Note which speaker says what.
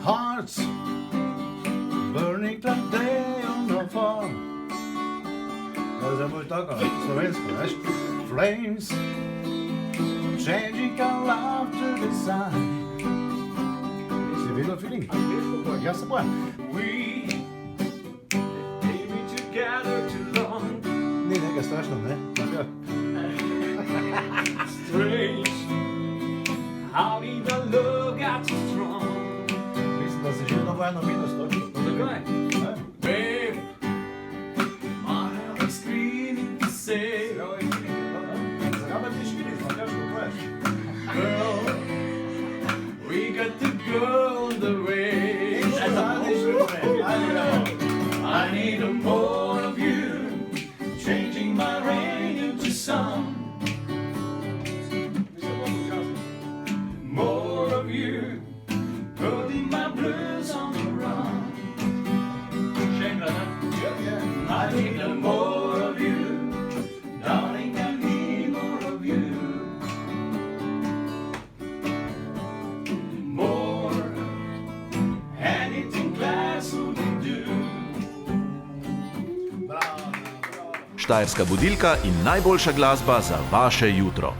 Speaker 1: Hearts burning like day on the fall. Zdaj bo tako, slovensko, veš? Flames changing our love to the sun. Si videl feeling? Ja se bojem.
Speaker 2: We may be together too long.
Speaker 1: Ni nekaj strašno, ne?
Speaker 2: Strange, how did the love get so strong?
Speaker 1: Mislim, da si že novo eno minus točno.
Speaker 2: Zakaj? Babe, my heart is screaming to say,
Speaker 1: Zakaj me ti šviliš, ma kaj što poveš?
Speaker 2: girl, we got to go on the way. I need a more of you, changing my rain into sun. More of you, putting my blues on the run. I need a more of you, darling, I need more of you. More, anything glass wouldn't do.
Speaker 3: Štajerska budilka in najboljša glasba za vaše jutro.